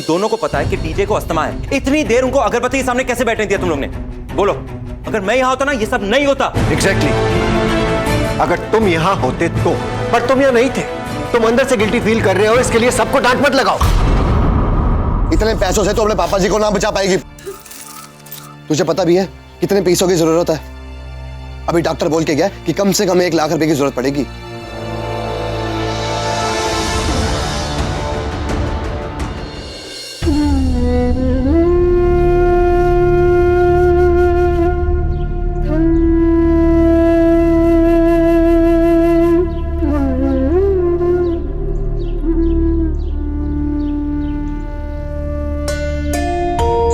दोनों को पता है कि डीजे को अस्थमा है। इतनी देर उनको अगरबत्ती के सामने कैसे बैठने दिया तुम लोग ने? बोलो, अगर मैं यहां होता ना ये सब नहीं होता। एग्जैक्टली। अगर तुम यहां होते तो, पर तुम यहां नहीं थे। तुम अंदर से गिल्टी फील कर रहे हो, इसके लिए सबको डांट मत लगाओ। इतने पैसों से तो अपने पापा जी को ना बचा पाएगी। तुझे पता भी है कितने पैसों की जरूरत है? अभी डॉक्टर बोल के गया कि कम से कम 1 लाख रुपए की जरूरत पड़ेगी।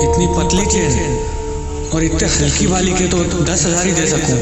इतनी पतली चेन और इतने हल्की वाली के तो 10,000 ही दे सकूं।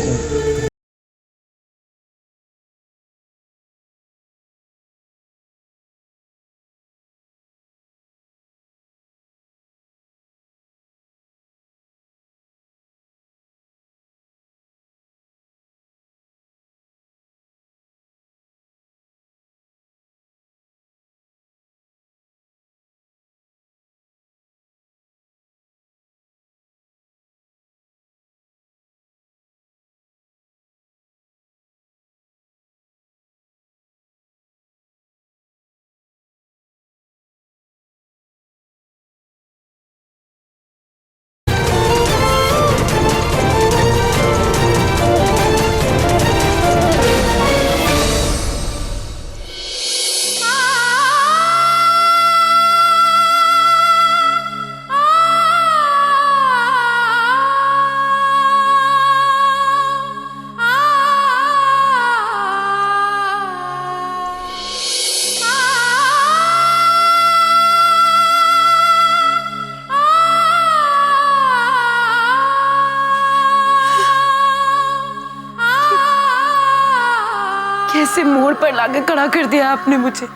कैसे मोड़ पर लाके खड़ा कर दिया आपने मुझे।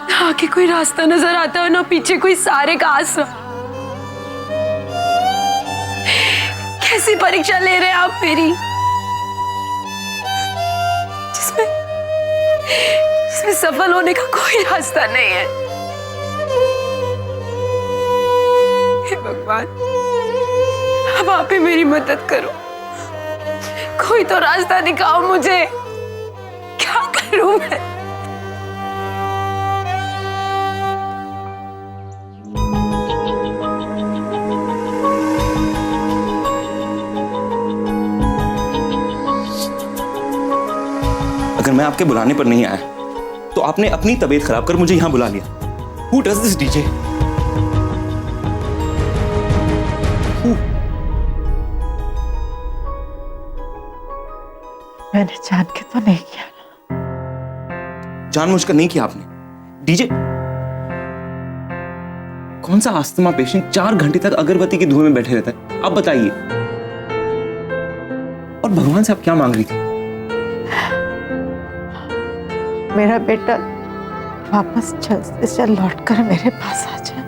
ना आगे कोई रास्ता नजर आता है, ना पीछे कोई सारे का आसरा। कैसी परीक्षा ले रहे हैं आप मेरी, जिसमें सफल होने का कोई रास्ता नहीं है। हे भगवान, अब आप ही मेरी मदद करो। कोई तो रास्ता दिखाओ मुझे। क्या करूं मैं? अगर मैं आपके बुलाने पर नहीं आया तो आपने अपनी तबीयत खराब कर मुझे यहां बुला लिया। Who does this, DJ? मैंने जान के तो नहीं किया। जानबूझकर नहीं किया आपने। डीजे, कौन सा अस्थमा पेशेंट 4 घंटे तक अगरबत्ती के धुएं में बैठे रहता है? आप बताइए। और भगवान से आप क्या मांग रही थी? मेरा बेटा वापस जल्द से जल्द लौटकर मेरे पास आ जाए,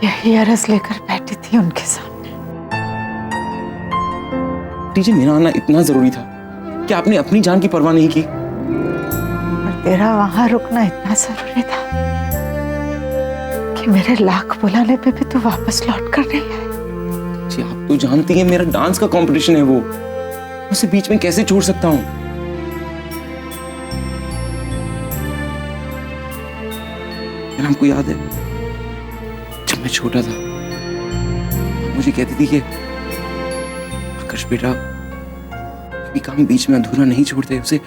यही अरज लेकर बैठी थी उनके सामने। डीजे, मेरा आना इतना जरूरी था कि आपने अपनी जान की परवाह नहीं की। और तेरा वहां रुकना इतना जरूरी था कि मेरे लाख बुलाने पे भी तू वापस लौट कर नहीं आई। जी, आप तो जानती हैं मेरा डांस का कंपटीशन है, वो उसे बीच में कैसे छोड़ सकता हूं? आपको याद है जब मैं छोटा था, मुझे कहती थी कि आकर्ष बेटा, कभी काम बीच में अधूरा नहीं छोड़ते, उसे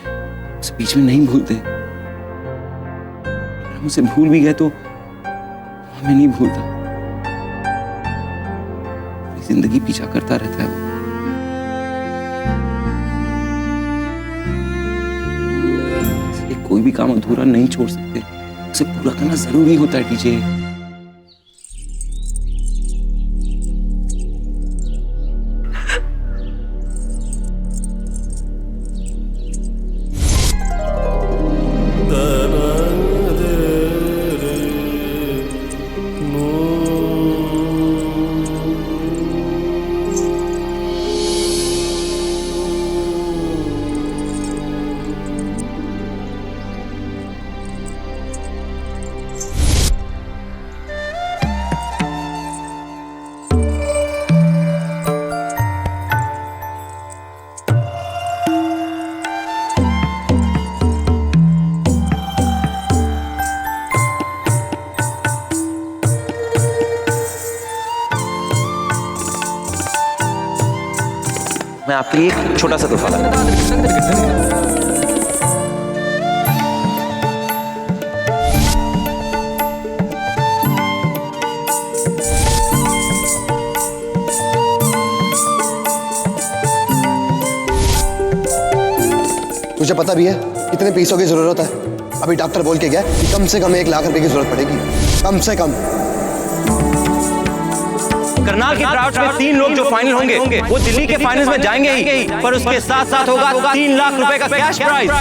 बीच में नहीं भूलते। अगर हम उसे भूल भी गए तो हमें नहीं भूलता, जिंदगी पीछा करता रहता है वो। इसलिए कोई भी काम अधूरा नहीं छोड़ सकते, उसे पूरा करना जरूरी होता है। डीजे, मैं आपके लिए एक छोटा सा तोहफा लाया हूं। तुझे पता भी है कितने पैसों की जरूरत है? अभी डॉक्टर बोल के गया कि कम से कम 1 लाख रुपए की जरूरत पड़ेगी, कम से कम। करनाल के ड्राफ्ट में 3 लोग जो फाइनल होंगे वो दिल्ली के फाइनल्स में जाएंगे ही, पर उसके साथ साथ होगा 3 लाख रुपए का कैश प्राइज।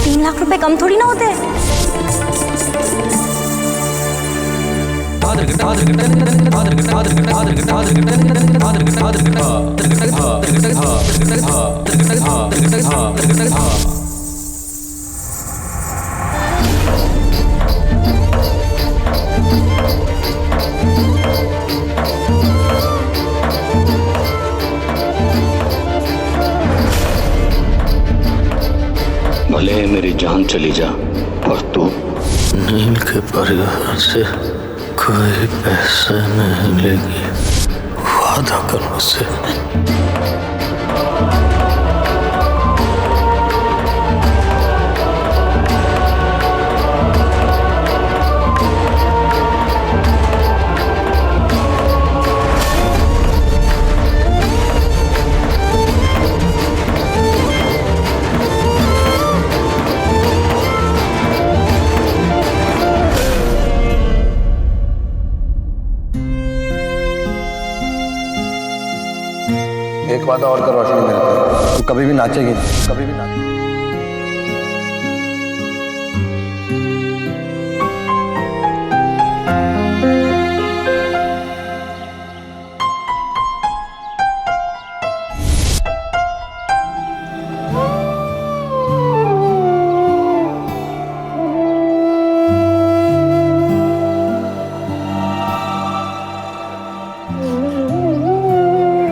3 लाख रुपए कम थोड़ी ना होते हैं। भले मेरी जान चली जा और तू नील के परिवार से कोई पैसे नहीं लेगी, वादा कर मुझसे। एक वादा और कर रोशनी मेरे पे, तू कभी भी नाचेगी नहीं, कभी भी नाचेगी।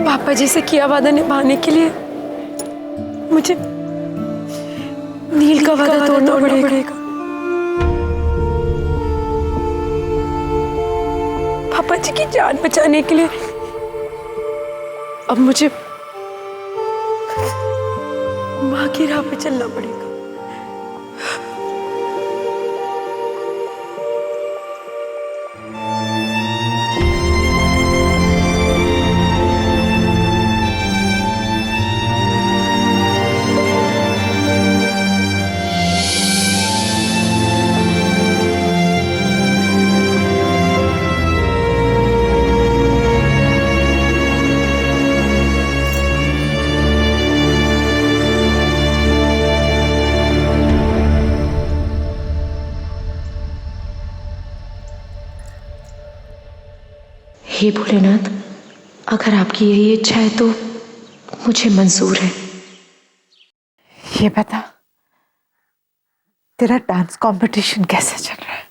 पापा जी से किया वादा निभाने के लिए मुझे नील का वादा तोड़ना पड़ेगा। पापा जी की जान बचाने के लिए अब मुझे माँ की राह पे चलना पड़ेगा। हे भोलेनाथ, अगर आपकी यही इच्छा है तो मुझे मंजूर है। ये बता, तेरा डांस कंपटीशन कैसा चल रहा है?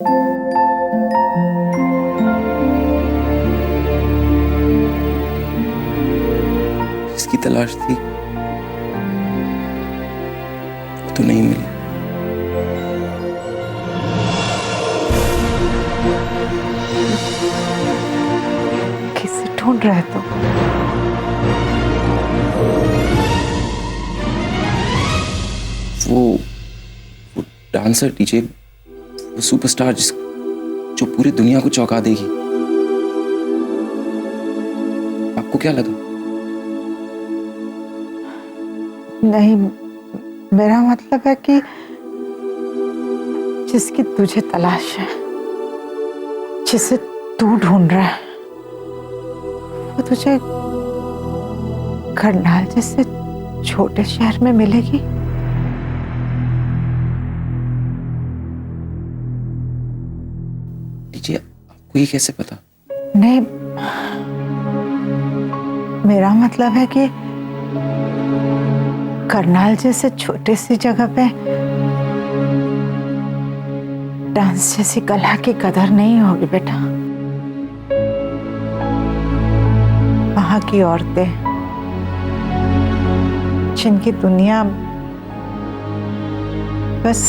जिसकी तलाश थी वो तो नहीं मिली। किसे ढूंढ रहा है तू? वो डांसर, डीजे, वो सुपरस्टार जो पूरी दुनिया को चौंका देगी। आपको क्या लगा? नहीं, मेरा मतलब है कि जिसकी तुझे तलाश है, जिसे तू ढूंढ रहा है, वो तुझे करनाल जैसे छोटे शहर में मिलेगी। डीजे, आपको ये कैसे पता? नहीं, मेरा मतलब है कि करनाल जैसे छोटे सी जगह पे डांस जैसी कला की कदर नहीं होगी बेटा। वहां की औरतें, जिनकी दुनिया बस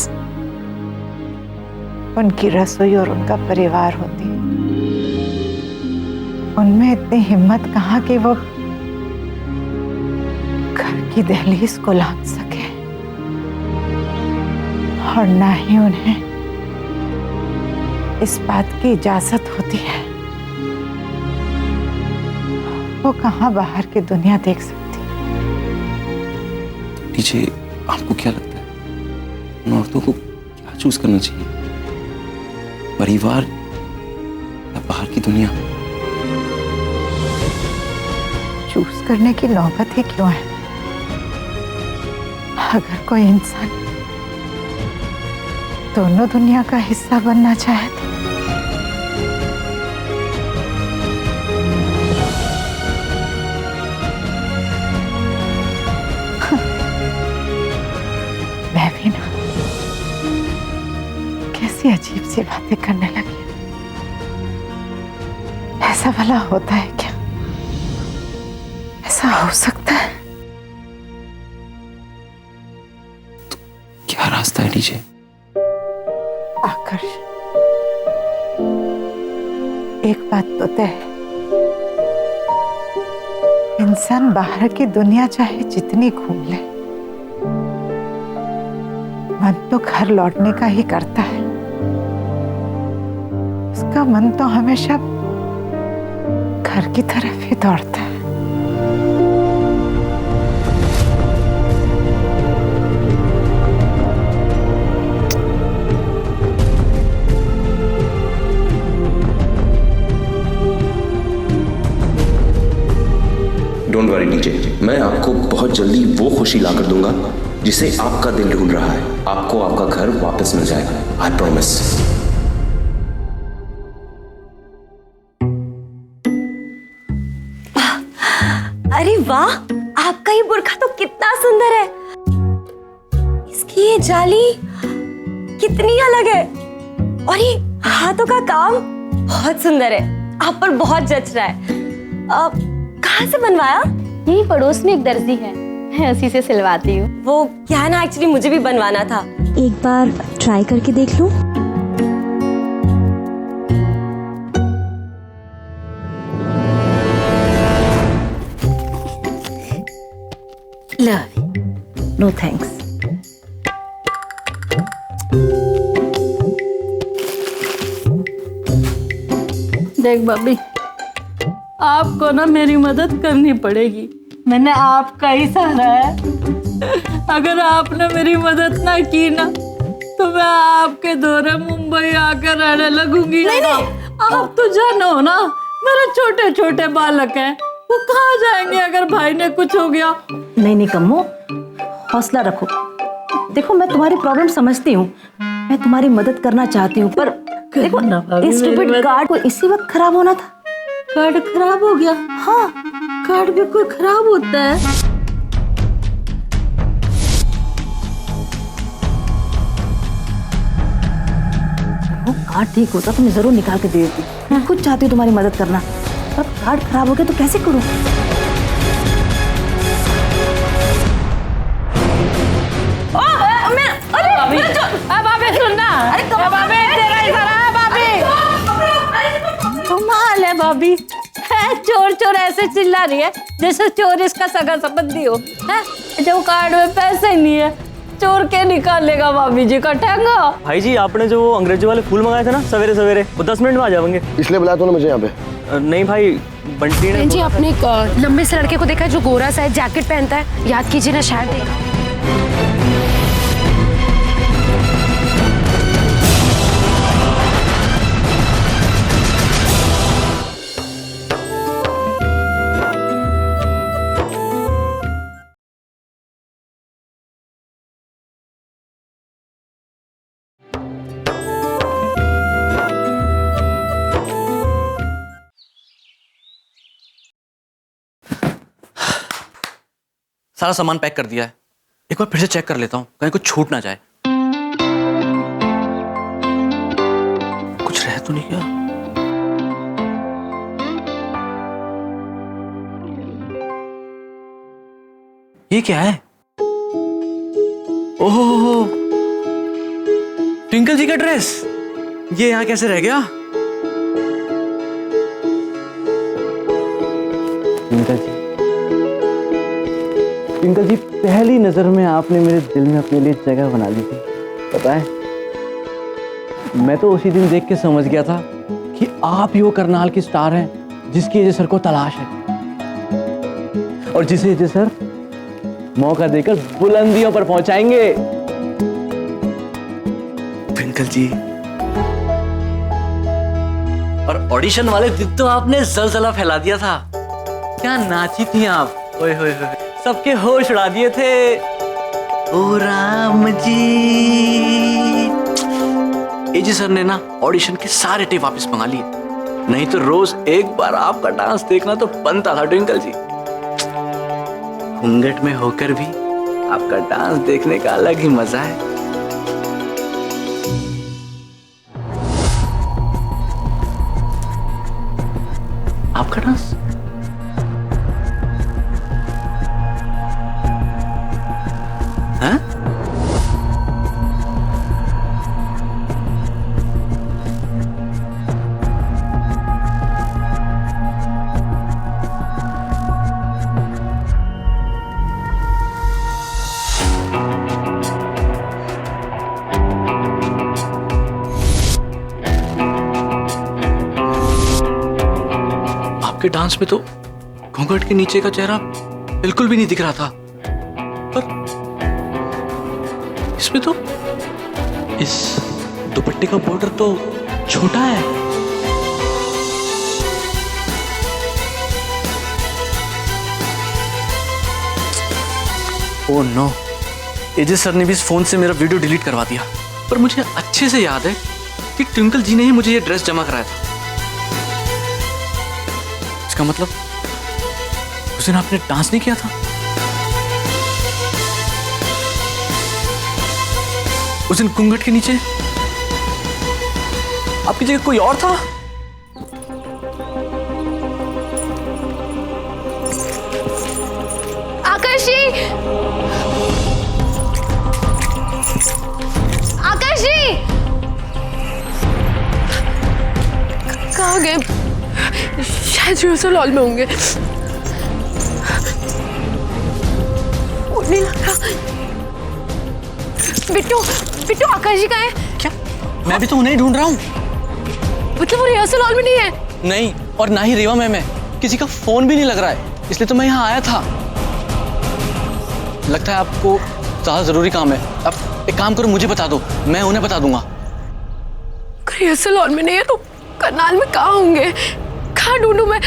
उनकी रसोई और उनका परिवार होती है, उनमें इतनी हिम्मत कहाँ कि वो की दहलीज को लांघ सके और ना ही उन्हें इस बात की इजाजत होती है। वो कहाँ बाहर की दुनिया देख सकती। टीचे, आपको क्या लगता है उन औरतों को क्या चूज करना चाहिए, परिवार या बाहर की दुनिया? चूज करने की नौबत ही क्यों है? अगर कोई इंसान दोनों दुनिया का हिस्सा बनना चाहे तो मैं भी ना कैसी अजीब सी बातें करने लगी। ऐसा भला होता है क्या? ऐसा हो सकता है? तो क्या रास्ता है टीचे? आकर्ष, एक बात तो तय है, इंसान बाहर की दुनिया चाहे जितनी घूम ले, मन तो घर लौटने का ही करता है। उसका मन तो हमेशा घर की तरफ ही दौड़ता है। डोंट वरी टीचे, मैं आपको बहुत जल्दी वो खुशी ला कर दूंगा जिसे आपका दिल ढूंढ रहा है। आपको आपका घर वापस मिल जाएगा, आई प्रॉमिस। अरे वाह, आपका ये बुर्का तो कितना सुंदर है। इसकी ये जाली कितनी अलग है और ये हाथों का काम बहुत सुंदर है। आप पर बहुत जच रहा है। कहाँ से बनवाया? यही पड़ोस में एक दर्जी है, मैं उसी से सिलवाती हूँ। वो क्या है ना, एक्चुअली मुझे भी बनवाना था। एक बार ट्राई करके देख लूं। No thanks. देख भाभी, आपको ना मेरी मदद करनी पड़ेगी। मैंने आपका ही सहारा है। अगर आपने मेरी मदद ना की ना तो मैं आपके दौरे मुंबई आकर रहने लगूंगी। नहीं, आप तो जानो ना, मेरे छोटे छोटे बालक हैं, वो कहाँ जाएंगे अगर भाई ने कुछ हो गया। नहीं कम्मो, हौसला रखो। देखो, मैं तुम्हारी प्रॉब्लम समझती हूँ, मैं तुम्हारी मदद करना चाहती हूँ, पर देखो इस स्टूपिड कार्ड को इसी वक्त खराब होना था। कार्ड खराब हो गया? हाँ, कार्ड भी कोई खराब होता है? वो कार्ड ठीक होता तो मैं जरूर निकाल के दे देती। मैं खुद चाहती हूँ तुम्हारी मदद करना, पर कार्ड खराब हो गया तो कैसे करूँ? कमाल है भाभी, चोर चोर ऐसे चिल्ला रही है जैसे चोर इसका सगा संबंधी हो। है जब कार्ड में पैसे नहीं है, चोर के निकाल लेगा भाभी जी का ठेंगा। भाई जी, आपने जो वो अंग्रेजी वाले फूल मंगाए थे ना सवेरे सवेरे, वो 10 मिनट में आ जाएंगे। इसलिए बुलाया तूने मुझे यहाँ पे? नहीं भाई, बंटी ने जी आपने एक लंबे से लड़के को देखा है जो गोरा सा है, जैकेट पहनता है? याद कीजिए ना, शायद देखा। सारा सामान पैक कर दिया है, एक बार फिर से चेक कर लेता हूँ, कहीं कुछ छूट ना जाए। कुछ रह तो नहीं गया? ये क्या है? ओहो, ट्विंकल जी का ड्रेस, ये यहाँ कैसे रह गया? ट्विंकल जी, ट्विंकल जी, पहली नजर में आपने मेरे दिल में अपने लिए जगह बना ली थी। पता है, मैं तो उसी दिन देख के समझ गया था कि आप ही वो करनाल की स्टार हैं जिसकी अजय सर को तलाश है, और जिसे अजय सर मौका देकर बुलंदियों पर पहुंचाएंगे। ट्विंकल जी, और ऑडिशन वाले दिन तो आपने जलजला फैला दिया था। क्या नाची थी आप, ओए होए होए, सबके होश उड़ा दिए थे। ओ राम जी। एजी सर ने ना ऑडिशन के सारे टेप वापस मंगा लिए, नहीं तो रोज एक बार आपका डांस देखना तो बनता था ट्विंकल जी। घूंघट में होकर भी आपका डांस देखने का अलग ही मजा है। आपका डांस हाँ? आपके डांस में तो घूंघट के नीचे का चेहरा बिल्कुल भी नहीं दिख रहा था, पर इसमें तो इस दुपट्टे का बॉर्डर तो छोटा है। ओह नो, एजे सर ने भी इस फोन से मेरा वीडियो डिलीट करवा दिया। पर मुझे अच्छे से याद है कि ट्विंकल जी ने ही मुझे ये ड्रेस जमा कराया था। इसका मतलब उस दिन आपने डांस नहीं किया था? उस दिन घूंघट के नीचे आपकी जगह कोई और था? आकाशी, आकाशी, कहाँ गए? शायद रिहर्सल हॉल में होंगे। नहीं लग रहा। बिट्टू, बिट्टू, आकाश जी कहाँ है? क्या? मैं भी तो उन्हें ढूंढ रहा हूँ। मतलब वो रिहर्सल हॉल में नहीं है? नहीं, और ना ही रेवा मैम है। किसी का फोन भी नहीं लग रहा है, इसलिए तो मैं यहाँ आया था। लगता है आपको ज्यादा जरूरी काम है। अब एक काम करो, मुझे बता दो, मैं उन्हें बता दूंगा। रिहर्सल हॉल में नहीं है तो करनाल में कहाँ होंगे? कहाँ ढूंढूं मैं?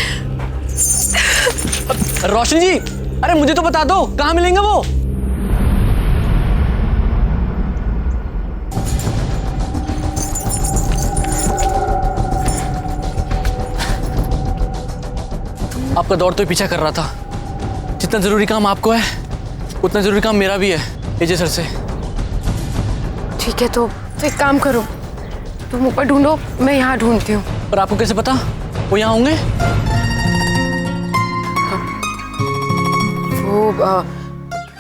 रोशनी जी, अरे मुझे तो बता दो, कहाँ मिलेंगे वो? आपका दौड़ तो पीछा कर रहा था। जितना जरूरी काम आपको है उतना जरूरी काम मेरा भी है एजे सर से। ठीक है, तो एक काम करो, तुम ऊपर ढूंढो, मैं यहाँ ढूंढती हूँ। पर आपको कैसे पता वो यहाँ होंगे? वो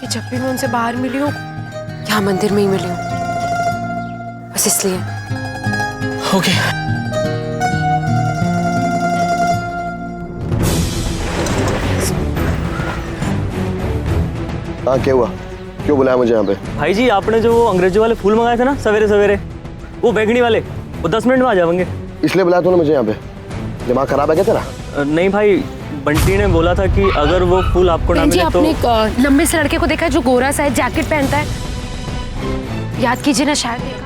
कि जब भी मैं उनसे बाहर मिली हूँ, यहाँ मंदिर में ही मिली हूँ, बस इसलिए। ओके। हाँ, क्या हुआ? क्यों बुलाया मुझे यहाँ पे? भाई जी, आपने जो वो अंग्रेजी वाले फूल मंगाए थे ना सवेरे सवेरे, वो बैंगनी वाले, वो 10 मिनट में आ जाएंगे। इसलिए बुलाया तूने मुझे यहाँ पे? दिमाग खराब है क्या तेरा? नहीं भाई, बंटी ने बोला था कि अगर वो फूल आपको ना मिले तो। आपने एक लंबे से लड़के को देखा है जो गोरा सा है, जैकेट पहनता है? याद कीजिए ना, शायद देखा।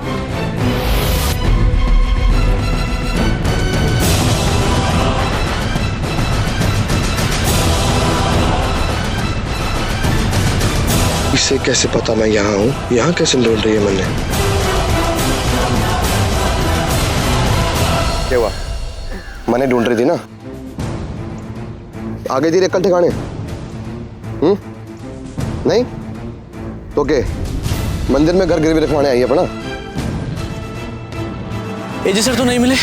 इससे कैसे पता मैं यहाँ हूँ? यहाँ कैसे ढूंढ रही है मैंने? क्या हुआ? मैंने ढूंढ रही थी ना, आ गई थी अक्ल ठिकाने? नहीं तो के मंदिर में घर गिरवी रखवाने आई है अपना? एजे सर तो नहीं मिले।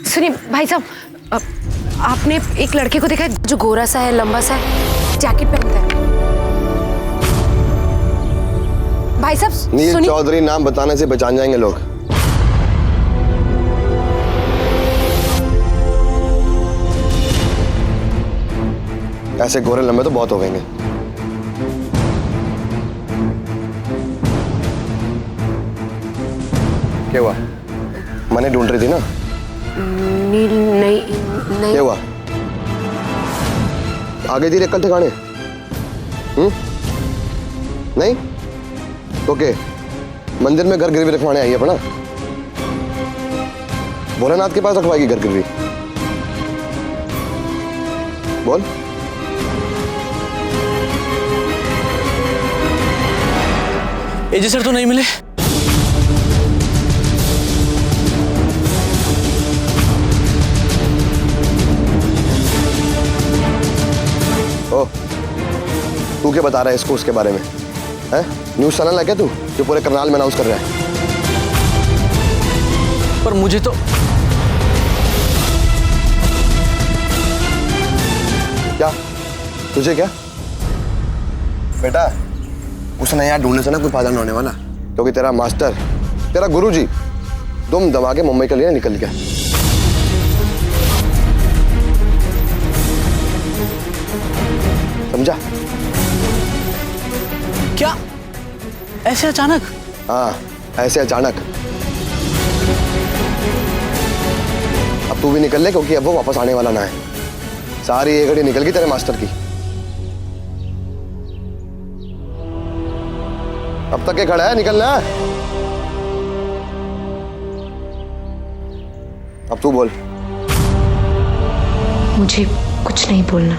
सुनिए भाई साहब, आपने एक लड़के को देखा है जो गोरा सा है, लंबा सा है, जैकेट पहनता है? भाई साहब नील सुनिए। चौधरी नाम बताने से पहचान जाएंगे लोग। ऐसे गोरे लंबे तो बहुत हो गएंगे। क्या हुआ? मैंने ढूंढ रही थी ना। नील नहीं। क्या हुआ? आ गई थी रेकल ठिकाने? नहीं? ओके, मंदिर में घर गिरवी रखवाने आई है अपना। भोलेनाथ के पास रखवाएगी घर गिरवी? बोल। एजे सर तो नहीं मिले। ओ, तू क्या बता रहा है इसको उसके बारे में? हैं? न्यूज़ चैनल है क्या तू जो पूरे करनाल में अनाउंस कर रहा है? पर मुझे तो क्या? तुझे क्या? बेटा, उसने यहाँ ढूंढने से ना कोई फायदा नहीं होने वाला, क्योंकि तेरा मास्टर, तेरा गुरुजी दुम दबा के मुंबई के लिए निकल गया। समझा? क्या? ऐसे अचानक? हाँ, ऐसे अचानक। अब तू भी निकल ले, क्योंकि अब वो वापस आने वाला ना है। सारी ये घड़ी निकल गई तेरे मास्टर की। अब तक ये खड़ा है, निकलना है। अब तू बोल। मुझे कुछ नहीं बोलना।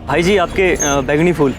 भाई जी आपके बैगनी फूल।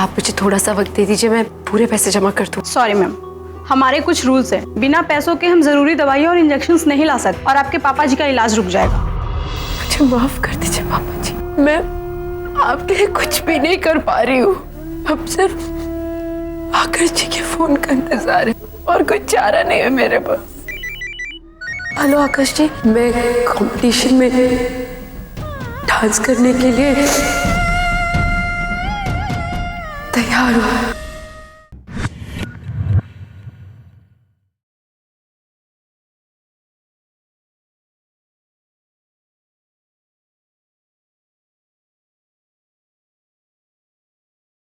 आप मुझे थोड़ा सा वक्त दे दीजिए, मैं पूरे पैसे जमा कर दूं। सॉरी मैम, हमारे कुछ रूल्स हैं। बिना पैसों के हम जरूरी दवाइयाँ और इंजेक्शंस नहीं ला सकते, और आपके पापा जी का इलाज रुक जाएगा। मुझे माफ कर दीजिए पापा जी, मैं आपके लिए कुछ भी नहीं कर पा रही हूँ। अब सिर्फ आकाश जी के फोन का इंतजार है और कोई चारा नहीं है मेरे पास। हेलो आकाश जी, मैं कंपटीशन में डांस करने के लिए तैयार हूँ।